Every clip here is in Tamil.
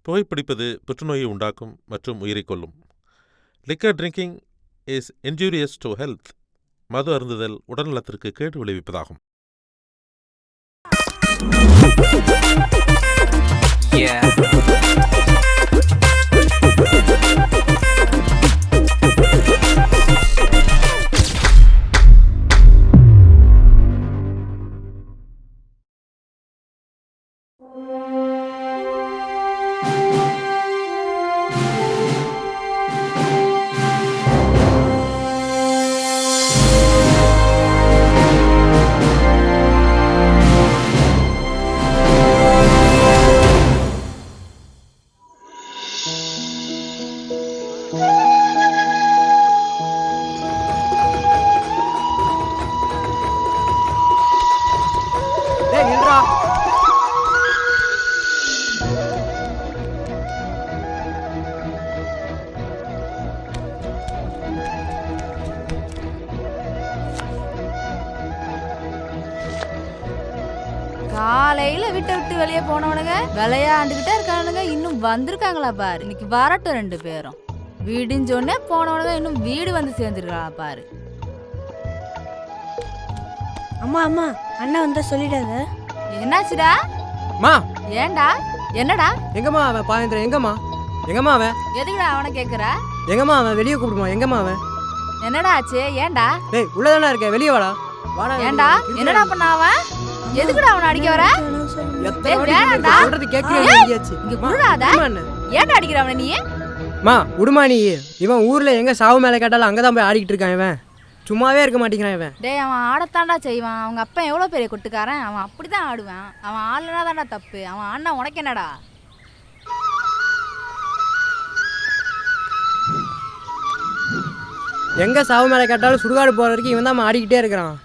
புகைப்பிடிப்பது புற்றுநோயை உண்டாக்கும் மற்றும் உயிரைக் கொல்லும். Liquor drinking is injurious to health. மது அருந்துதல் உடல்நலத்திற்கு கேடு விளைவிப்பதாகும். காலையில விட்டு வெளியே போனவனுங்க விளையாண்டுகிட்டே இருக்கானுங்க. இன்னும் வந்திருக்காங்களா பாரு. இன்னைக்கு வரட்டும் 2 பேரும். விடிஞ்சோடனே போனவனுங்க இன்னும் வீடு வந்து சேர்ந்துருக்கா பாரு. அம்மா அம்மா அண்ணா வந்தா சொல்லிடாத. என்னாச்சுடா? மா ஏன்டா? என்னடா? எங்கம்மா அவன் பாயந்திரன்? எங்கம்மா அவன்? எதுக்குடா அவனை கேக்குற? எங்கம்மா அவன்? வெளியே கூப்பிடுமா? எங்கம்மா அவன்? என்னடா ஆச்சு? ஏன்டா? டேய் உள்ளதானே இருக்க, வெளியே வாடா. ஏன்டா? என்னடா பண்ண அவன்? எதுக்குடா அவனை அடிக்க வர? சொல்றது கேக்குறியாச்சு? ஏன்டா அடிக்கிற அவனை நீ? மா உடுமா நீ. இவன் ஊர்ல எங்க சாவு மேல கேட்டாலும் அங்கதான் போய் ஆடிக்கிட்டு இருக்கான். இவன் சும்மாவே இருக்க மாட்டேங்கிறான். இவன் டேய் அவன் ஆடத்தாண்டா செய்வான். அவங்க அப்பா எவ்வளவு பெரிய கொட்டுக்காரன். அவன் அப்படிதான் ஆடுவான். அவன் ஆடலனா தாண்டா தப்பு. அவன் ஆடினா உனக்கு என்னடா? எங்க சாவு மேல கேட்டாலும் சுடுகாடு போற வரைக்கும் இவன் தான் ஆடிக்கிட்டே இருக்கிறான்.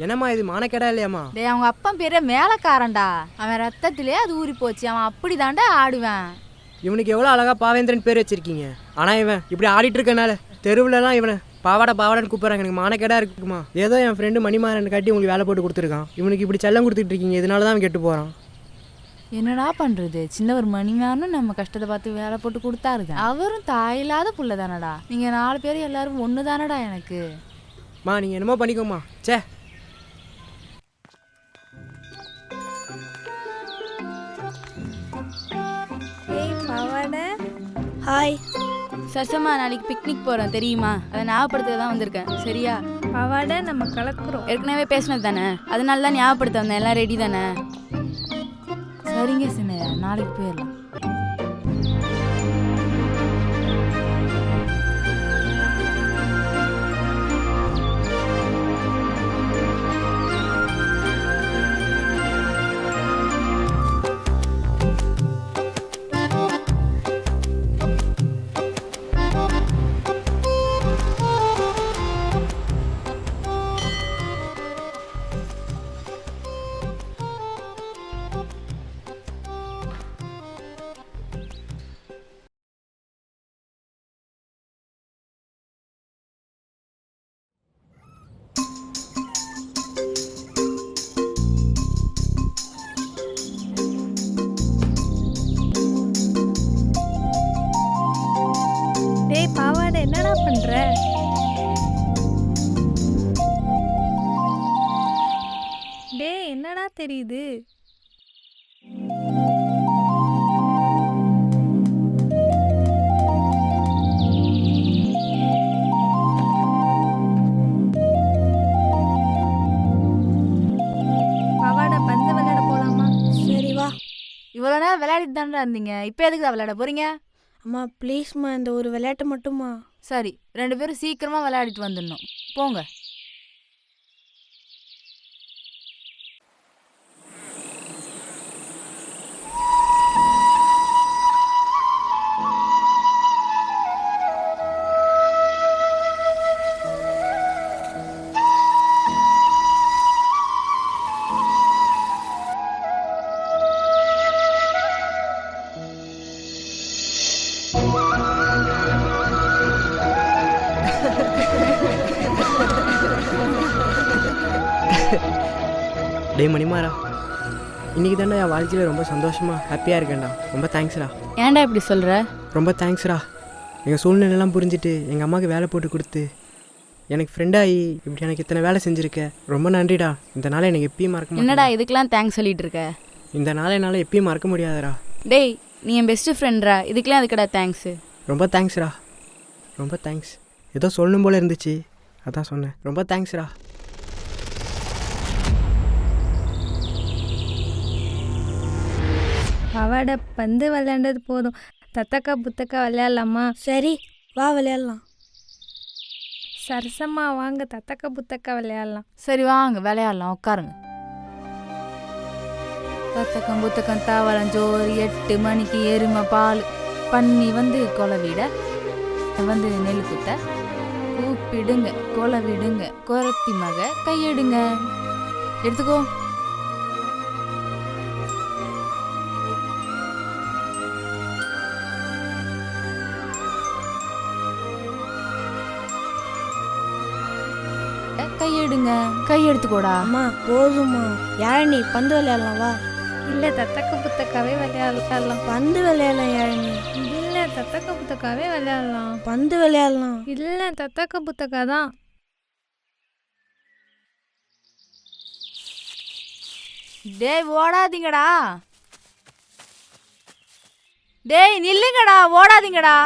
என்னம்மா இது மானக்கேடா இல்லையாம்மா? டேய் அவங்க அப்பா பேரே மேலக்காரன்டா. அவன் ரத்தத்திலே அது ஊறி போச்சு. அவன் அப்படிதாண்டா ஆடுவான். இவனுக்கு எவ்வளோ அழகா பாவேந்திரன் பேர் வச்சிருக்கீங்க. ஆனா இவன் இப்படி ஆடிட்டு இருக்கனால தெருவுலலாம் இவனை பாவாடான்னு கூப்பிட்றாங்க. எனக்கு மானக்கேடா இருக்குமா? ஏதோ என் ஃப்ரெண்டு மணிமாறன் காட்டி உங்களுக்கு வேலை போட்டு கொடுத்துருக்கான். இவனுக்கு இப்படி செல்லம் கொடுத்துட்டு இருக்கீங்க. இதனால தான் அவன் கெட்டு போகிறான். என்னடா பண்ணுறது? சின்னவர் மணிமாறனும் நம்ம கஷ்டத்தை பார்த்து வேலை போட்டு கொடுத்தாருங்க. அவரும் தாயில்லாத புள்ள தானடா. நீங்கள் 4 பேர் எல்லாரும் ஒன்று தானடா எனக்கு. மா நீங்கள் என்னமோ பண்ணிக்கோமா. சே ஹாய் சசமா, நாளைக்கு பிக்னிக் போகிறோம் தெரியுமா? அதை ஞாபகப்படுத்த தான் வந்திருக்கேன். சரியா? பவாடை நம்ம கலக்குறோம். ஏற்கனவே பேசினது தானே, அதனால தான் ஞாபகப்படுத்த வந்தேன். எல்லாம் ரெடி தானே? சரிங்க சின்ன, நாளைக்கு போயிடலாம். பாவாடை என்னடா பண்ற? டேய் என்னடா தெரியுது? பாவாடை பந்து விளையாட போலாமா? சரி வா. இவ்வளோ நேரம் விளையாடிட்டு தானே இருந்தீங்க, இப்போ எதுக்கு தான் விளையாட போறீங்க? அம்மா ப்ளீஸ்மா, இந்த ஒரு விளையாட்டு மட்டுமா? சரி, 2 பேரும் சீக்கிரமா விளையாடிட்டு வந்துடணும். போங்க. டேய் மணிமாறா, இன்றைக்கி தாண்டா என் வாழ்க்கையில் ரொம்ப சந்தோஷமாக ஹாப்பியாக இருக்கேன்டா. ரொம்ப தேங்க்ஸ்டா. ஏன்டா இப்படி சொல்ற? ரொம்ப தேங்க்ஸ்டா. எங்கள் சூழ்நிலையெல்லாம் புரிஞ்சுட்டு எங்கள் அம்மாவுக்கு வேலை போட்டு கொடுத்து எனக்கு ஃப்ரெண்டாகி இப்படி எனக்கு இத்தனை வேலை செஞ்சுருக்க. ரொம்ப நன்றிடா. இந்த நாளை எனக்கு எப்பயும் மறக்க முடியாது. என்னடா இதுக்கெல்லாம் தேங்க்ஸ் சொல்லிட்டு இருக்க? இந்த நாளை என்னால் எப்பயும் மறக்க முடியாதுடா. டேய், நீ என் பெஸ்ட்டு ஃப்ரெண்ட்ரா, இதுக்கெல்லாம் அதுக்கடா தேங்க்ஸு. ரொம்ப தேங்க்ஸ்டா. ரொம்ப தேங்க்ஸ். ஏதோ சொல்லணும் போல் இருந்துச்சு, அதான் சொன்னேன். ரொம்ப தேங்க்ஸ்டா. பாவாடை பந்து விளையாண்டது போதும். தத்தக்கா புத்தக்கா விளையாடலாமா? சரி வா விளையாடலாம். சரசம்மா வாங்க தத்தக்கா புத்தக்கா விளையாடலாம். சரி வாங்க விளையாடலாம், உட்காருங்க. தத்தக்கம் புத்தக்கம் தாவரம் ஜோறு 8 மணிக்கு எருமை பால் பண்ணி வந்து கொலை விட வந்து நெல் குத்த கூப்பிடுங்க கொலை விடுங்க குரத்தி மக கையெடுங்க. எடுத்துக்கோ. கையெடுங்க. கையெடுத்துக்கோடா. அம்மா போதுமா, யாழினி பந்து விளையாடலாம் வா. இல்லை தத்தக்கா புத்தக்காவே விளையாடலாம். பந்து விளையாடலாம் யாழினி. இல்லை தத்தக்கா புத்தக்காவே விளையாடலாம். பந்து விளையாடலாம். இல்லை தத்தக்கா புத்தக்கா தான். டேய் ஓடாதீங்கடா. டேய் நில்லுங்கடா, ஓடாதீங்கடா.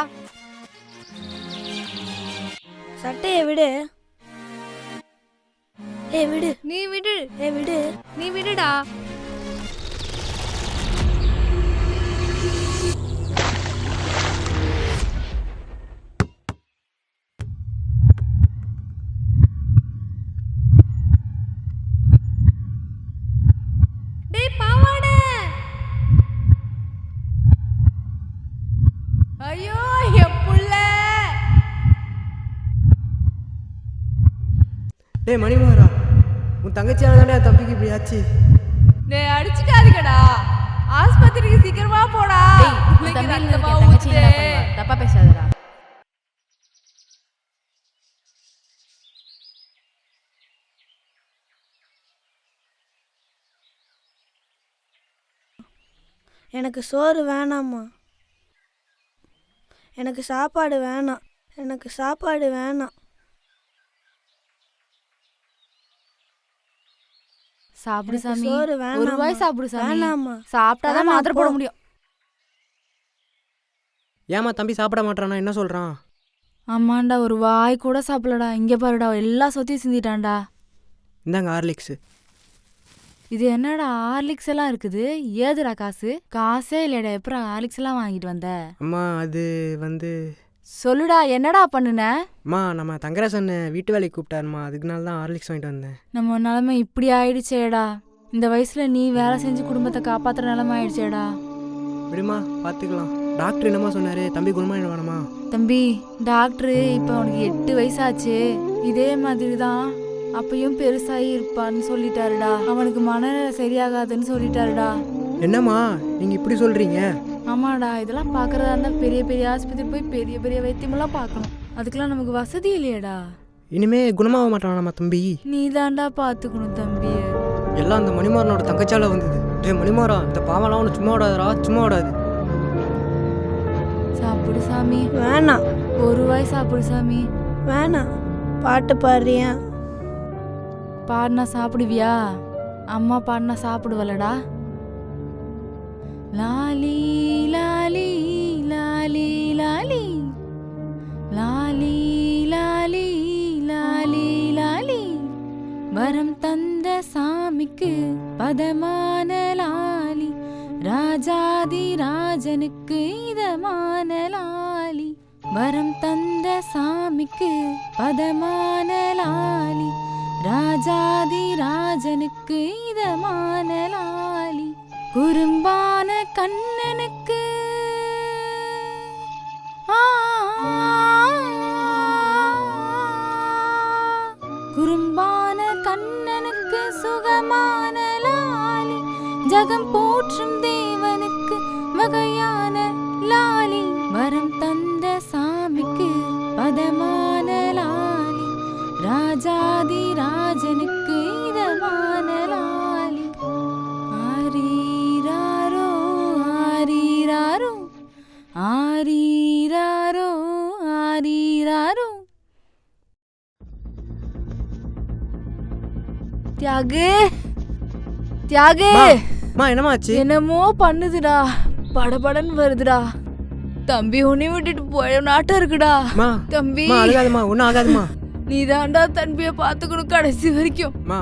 சட்டையை விடு. ஏ விடு. நீ விடு. ஏ விடு. நீ விடுடா. டேய் பாவாடை. ஐயோ என் புள்ள. டேய் மணிமாரா, உன் தங்கச்சியால் தானே என் தம்பிக்கு இப்படி ஆச்சு. டேய் அடிச்சுக்காதீங்கடா, ஆஸ்பத்திரிக்கு சீக்கிரமா போடா. தப்பா பேசாதடா. எனக்கு சோறு வேணாம்மா. எனக்கு சாப்பாடு வேணாம். எனக்கு சாப்பாடு வேணாம். சாப்பிடு எனக்கு சாமி. சோறு ஒரு வேணாம்மா. ரூபாய் சாப்பிடு சாமி. வேணாம்மா. சாப்பிட்டாதான் வேணாம் மாத்திரை போட போ. முடியும். ஏமா தம்பி சாப்பிட மாட்டானா, என்ன சொல்கிறான்? ஆமாண்டா, ஒரு வாய் கூட சாப்பிடலடா. இங்க பாருடா, எல்லா சொத்தையும் சிந்திட்டான்டா. இந்தாங்க ஹார்லிக்ஸு. இது என்னடா ஹார்லிக்ஸ் எல்லாம் இருக்குது? ஏதுடா காசு? காசே இல்லையடா, எப்பறம் ஹார்லிக்ஸ் எல்லாம் வாங்கிட்டு வந்த? அம்மா அது வந்து சொல்லுடா, என்னடா பண்ணுன? அம்மா நம்ம தங்கராசன் வீட்டு வேலைக்கு கூப்பிட்டாருமா, அதுக்குனால தான் ஹார்லிக்ஸ் வாங்கிட்டு வந்தேன். நம்ம நிலைமை இப்படி ஆயிடுச்சேடா. இந்த வயசுல நீ வேலை செஞ்சு குடும்பத்தை காப்பாத்துற நிலைமை ஆயிடுச்சேடா. விடுமா, பார்த்துக்கலாம். டாக்டர் என்னம்மா சொன்னார்? தம்பி குணமாயிட வேணாமா? தம்பி, டாக்டரு இப்போ அவனுக்கு 8 வயசாச்சு. இதே மாதிரி தான் அப்பயும் பெருசாகி இருப்பான்னு சொல்லிட்டாருடா. அவனுக்கு மனநிலை சரியாகாதுன்னு சொல்லிட்டாருடா. என்னம்மா நீங்கள் இப்படி சொல்கிறீங்க? ஆமாடா, இதெல்லாம் பார்க்கறதா இருந்தால் பெரிய பெரிய ஆஸ்பத்திரி போய் பெரிய பெரிய வைத்தியமெல்லாம் பார்க்கணும். அதுக்கெல்லாம் நமக்கு வசதி இல்லையடா. இனிமே குணமாக மாட்டானாமா தம்பி? நீ தாண்டா பார்த்துக்கணும் தம்பி. எல்லாம் அந்த மணிமாறனோட தங்கச்சால வந்தது. டே மணிமாறா, இந்த பாவெல்லாம் ஒன்று சும்மா விடாதரா, சும்மா விடாது. சாப்பிடு சாமி. வேணாம். ஒரு ரூபாய் சாப்பிடு சாமி. வேணாம். பாட்டு பாடுறியா? பாடினா சாப்பிடுவியா? அம்மா பாடினா சாப்பிடுவலடா. லாலி லாலி லாலி லாலி லாலி லாலி லாலி லாலி வரம் தந்த சாமிக்கு பதமான லாலி, ராஜாதி ராஜனுக்கு இதமான லாலி. வரம் தந்த சாமிக்கு பதமான லாலி, ராஜாதி ராஜனுக்கு இதமான லாலி. குறும்பான கண்ணனுக்கு குறும்பான கண்ணனுக்கு சுகமான லாலி, ஜகம் போற்றும் தேவனுக்கு வகையான லாலி. வரம் தந்த சாமிக்கு பதமான லாலி, ராஜாதி ராஜனுக்கு இதமான லாலி. ஆரி தியாகு தியாகு மா என்னம்மா ஆச்சு? என்னமோ பண்ணுதுடா, படபடன்னு வருதுடா. தம்பி உன்னை விட்டுட்டு போய நாட்டம் இருக்குடா. மா தம்பி மா அழுகாதம்மா, ஒன்றும் ஆகாதுமா. நீ தாண்டா தம்பியை பார்த்துக்கணும் கடைசி வரைக்கும். மா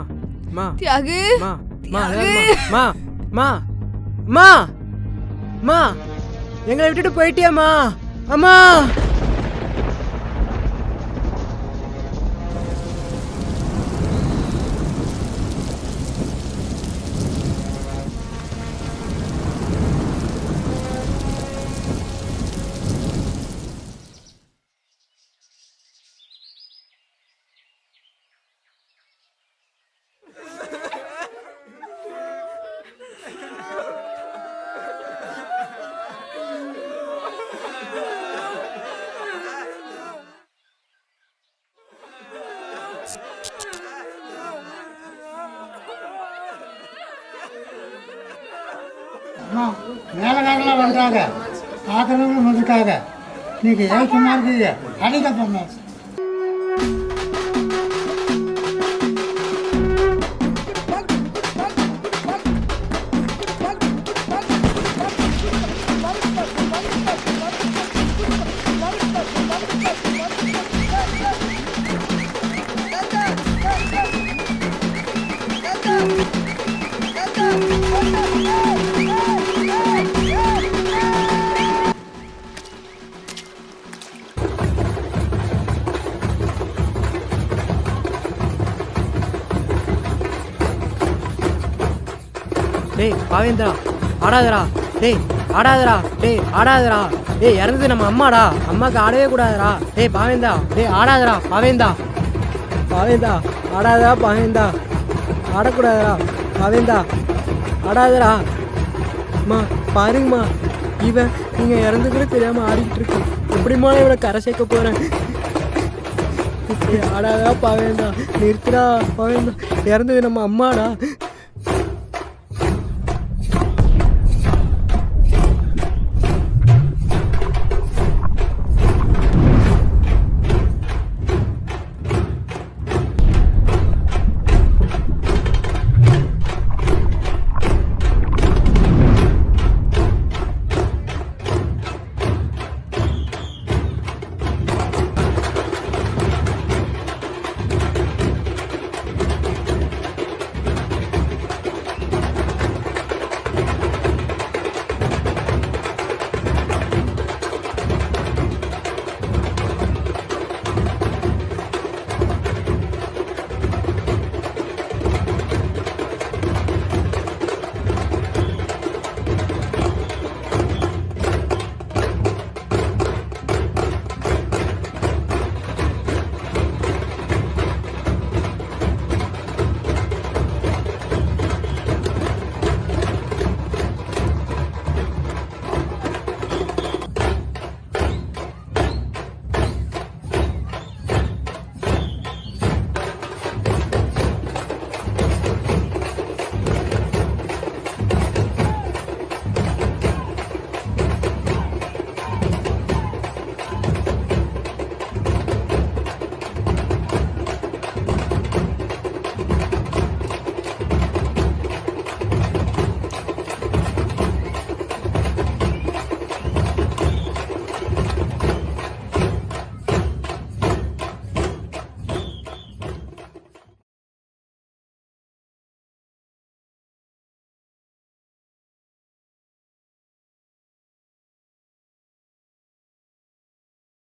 மா தியாகு மா மா அழுகாதம்மா. மா மா மா மா எங்களை விட்டுட்டு போயிட்டியாம்மா? அம்மா அம்மா வேலைக்காரங்களாம் வந்துட்டாங்க, ஆக்கிறவங்களும் வந்திருக்காங்க. நீங்கள் ஏன் சும்மா இருக்கீங்க? அடிக்க போனோம். டேய் பாவேந்திரா ஆடாதரா, டேய் ஆடாதரா, டேய் ஆடாதரா, டேய் இறந்தது நம்ம அம்மாடா, அம்மாவுக்கு ஆடவே கூடாதுடா. டேய் பாவேந்தா, டேய் ஆடாதரா பாவேந்தா, பாவேந்தா ஆடாதரா, பாவேந்தா ஆடக்கூடாதுடா, பாவேந்தா ஆடாதரா. அம்மா பாருங்கம்மா, இவன் நீங்கள் இறந்து கூட தெரியாமல் ஆடிக்கிட்டு இருக்கு. எப்படிம்மா இவனை கரை சேர்க்க போகிறேன்? ஆடாதா பாவேந்தா, நிறுத்துடா பாவேந்தா, இறந்தது நம்ம அம்மாடா.